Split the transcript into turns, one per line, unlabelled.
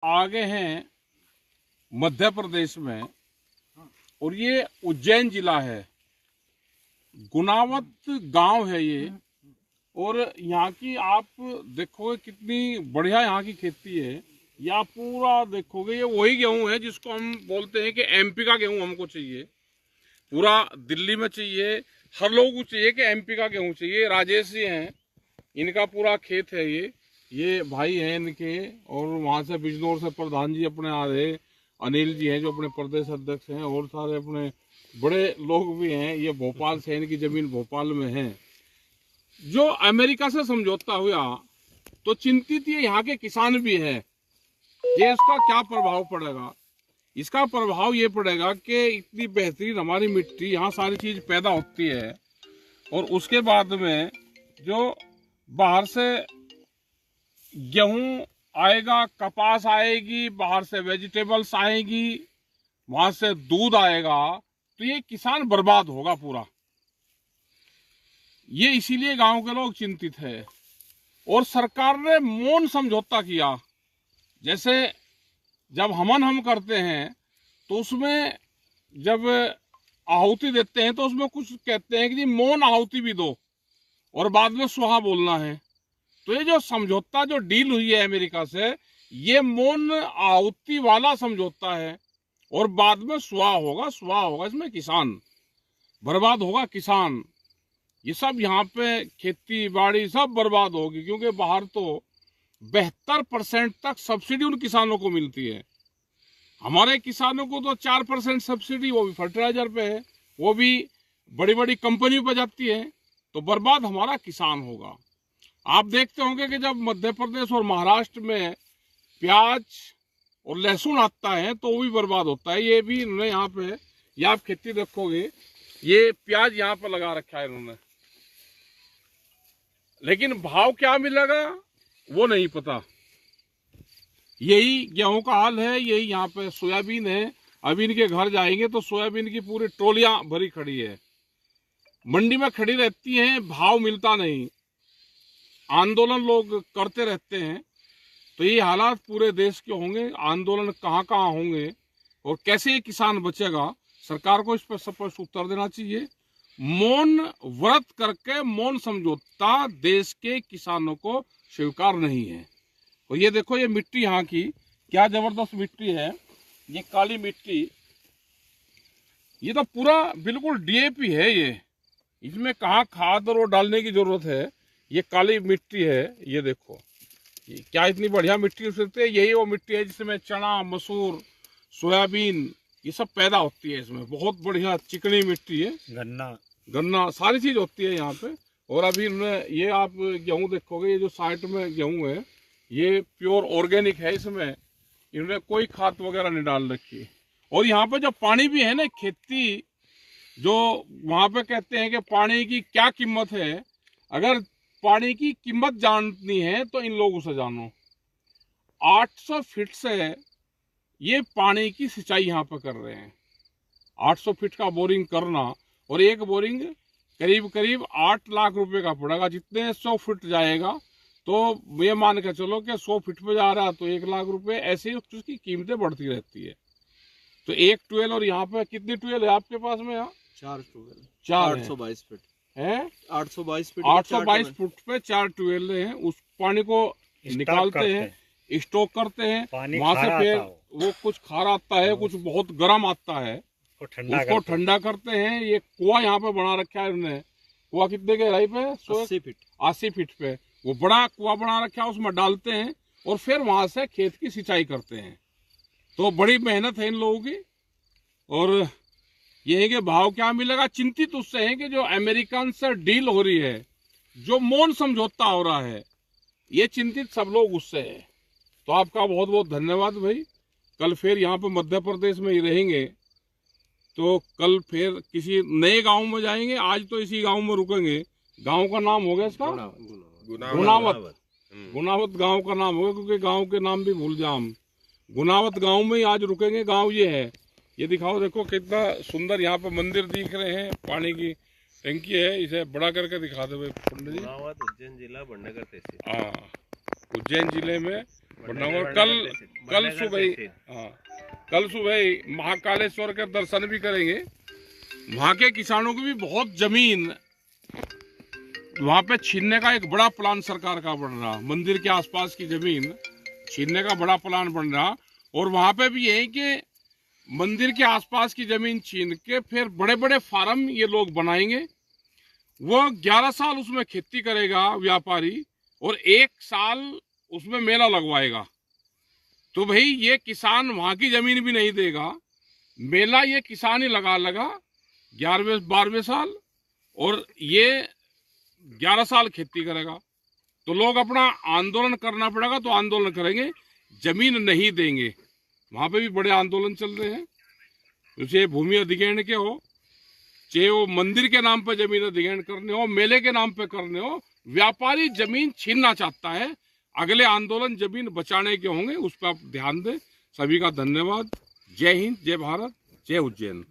आगे हैं मध्य प्रदेश में, और ये उज्जैन जिला है। गुनावत गांव है ये, और यहाँ की आप देखोगे कितनी बढ़िया यहाँ की खेती है। या पूरा देखोगे ये वही गेहूं है जिसको हम बोलते हैं कि एमपी का गेहूं हमको चाहिए, पूरा दिल्ली में चाहिए, हर लोगों को चाहिए कि एमपी का गेहूं चाहिए। राजेश जी हैं, इनका पूरा खेत है ये भाई हैं इनके, और वहाँ से बिजनौर से प्रधान जी अपने आ रहे, अनिल जी हैं जो अपने प्रदेश अध्यक्ष हैं, और सारे अपने बड़े लोग भी हैं। ये भोपाल से, इनकी जमीन भोपाल में है। जो अमेरिका से समझौता हुआ तो चिंतित ये यहाँ के किसान भी है, ये इसका क्या प्रभाव पड़ेगा। इसका प्रभाव ये पड़ेगा कि इतनी बेहतरीन हमारी मिट्टी, यहाँ सारी चीज पैदा होती है, और उसके बाद में जो बाहर से गेहूं आएगा, कपास आएगी, बाहर से वेजिटेबल्स आएगी, वहां से दूध आएगा, तो ये किसान बर्बाद होगा पूरा। ये इसीलिए गांव के लोग चिंतित है। और सरकार ने मौन समझौता किया। जैसे जब हम करते हैं तो उसमें जब आहुति देते हैं तो उसमें कुछ कहते हैं कि जी मौन आहुति भी दो, और बाद में सुहा बोलना है। तो ये जो समझौता, जो डील हुई है अमेरिका से, ये मौन आहुति वाला समझौता है, और बाद में सुहा होगा। इसमें किसान बर्बाद होगा, किसान। ये सब यहाँ पे खेती बाड़ी सब बर्बाद होगी, क्योंकि बाहर तो 72% तक सब्सिडी उन किसानों को मिलती है। हमारे किसानों को तो 4% सब्सिडी, वो भी फर्टिलाइजर पे है, वो भी बड़ी बड़ी कंपनियों पर जाती है। तो बर्बाद हमारा किसान होगा। आप देखते होंगे कि जब मध्य प्रदेश और महाराष्ट्र में प्याज और लहसुन आता है तो वो भी बर्बाद होता है। ये भी इन्होंने यहाँ पे, ये आप खेती देखोगे, ये प्याज यहाँ पे लगा रखा है इन्होंने, लेकिन भाव क्या मिलेगा वो नहीं पता। यही गेहूं का हाल है, यही यहाँ पे सोयाबीन है। अभी इनके घर जाएंगे तो सोयाबीन की पूरी ट्रोलियां भरी खड़ी है, मंडी में खड़ी रहती हैं, भाव मिलता नहीं, आंदोलन लोग करते रहते हैं। तो ये हालात पूरे देश के होंगे, आंदोलन कहाँ कहाँ होंगे, और कैसे ये किसान बचेगा, सरकार को इस पर स्पष्ट उत्तर देना चाहिए। मौन व्रत करके मौन समझौता देश के किसानों को स्वीकार नहीं है। और ये देखो, ये मिट्टी यहाँ की क्या जबरदस्त मिट्टी है, ये काली मिट्टी, ये तो पूरा बिल्कुल डीएपी है। ये इसमें कहाँ खाद और वो डालने की जरूरत है। ये काली मिट्टी है, ये देखो, ये क्या इतनी बढ़िया मिट्टी हो सकती है। यही वो मिट्टी है जिसमें चना, मसूर, सोयाबीन ये सब पैदा होती है। इसमें बहुत बढ़िया चिकनी मिट्टी है, गन्ना सारी चीज होती है यहाँ पे। और अभी इन्होंने, ये आप गेहूं देखोगे, ये जो साइड में गेहूं है ये प्योर ऑर्गेनिक है, इसमें इन्होंने कोई खाद वगैरह नहीं डाल रखी। और यहाँ पे जो पानी भी है ना, खेती जो वहां पे कहते हैं कि पानी की क्या कीमत है, अगर पानी की कीमत जाननी है तो इन लोगों से जानो। 800 फीट से ये पानी की सिंचाई यहाँ पे कर रहे हैं। 800 फीट का बोरिंग करना, और एक बोरिंग करीब करीब 8 लाख रुपए का पड़ेगा। जितने 100 फीट जाएगा तो ये मान के चलो कि 100 फीट पे जा रहा तो 1 लाख रुपए, ऐसे ही उसकी कीमतें बढ़ती रहती है। तो एक ट्वेल, और यहाँ पे कितनी ट्वेल है आपके पास में? यहाँ
4 ट्वेल,
822
फीट
है,
822 फीट,
822 फुट पे 4 ट्वेल हैं। उस पानी को निकालते हैं, स्टॉक करते हैं, वहां से फिर वो कुछ खारा आता है, कुछ बहुत गर्म आता है, उसको ठंडा करते हैं। ये कुआं यहाँ पे बना रखा है इन्होंने। कुआं कितने गहराई पे? 80 फीट पे वो बड़ा कुआं बना रखा है, उसमें डालते हैं, और फिर वहां से खेत की सिंचाई करते हैं। तो बड़ी मेहनत है इन लोगों की। और ये है कि भाव क्या मिलेगा, चिंतित उससे है कि जो अमेरिकन से डील हो रही है, जो मौन समझौता हो रहा है, ये चिंतित सब लोग उससे है। तो आपका बहुत बहुत धन्यवाद भाई। कल फिर यहाँ पे मध्य प्रदेश में ही रहेंगे, तो कल फिर किसी नए गांव में जाएंगे। आज तो इसी गांव में रुकेंगे। गांव का नाम हो गया इसका गुनावत गांव का नाम होगा, क्योंकि गांव के नाम भी भूल जाए हम। गुनावत गांव में ही आज रुकेंगे। गांव ये है, ये दिखाओ, देखो कितना सुंदर यहाँ पे मंदिर दिख रहे हैं, पानी की टंकी है। इसे बड़ा करके दिखा दो पंडित जी।
उज्जैन जिला बड़नगर तहसील।
हाँ, उज्जैन जिले में और कल सुबह, हाँ, कल सुबह महाकालेश्वर के दर्शन भी करेंगे। वहाँ के किसानों की भी बहुत जमीन वहाँ पे छीनने का एक बड़ा प्लान सरकार का बन रहा, मंदिर के आसपास की जमीन छीनने का बड़ा प्लान बन रहा। और वहाँ पे भी यही कि मंदिर के आसपास की जमीन छीन के फिर बड़े बड़े फार्म ये लोग बनाएंगे। वो 11 साल उसमें खेती करेगा व्यापारी और 1 साल उसमें मेला लगवाएगा। तो भाई ये किसान वहाँ की जमीन भी नहीं देगा, मेला ये किसान ही लगा 11वें 12वें साल, और ये 11 साल खेती करेगा। तो लोग अपना आंदोलन करना पड़ेगा तो आंदोलन करेंगे, जमीन नहीं देंगे। वहाँ पे भी बड़े आंदोलन चल रहे हैं, चाहे भूमि अधिग्रहण के हो, चाहे वो मंदिर के नाम पे जमीन अधिग्रहण करने हो, मेले के नाम पे करने हो, व्यापारी जमीन छीनना चाहता है। अगले आंदोलन जमीन बचाने के होंगे, उस पर आप ध्यान दें। सभी का धन्यवाद। जय हिंद, जय भारत, जय उज्जैन।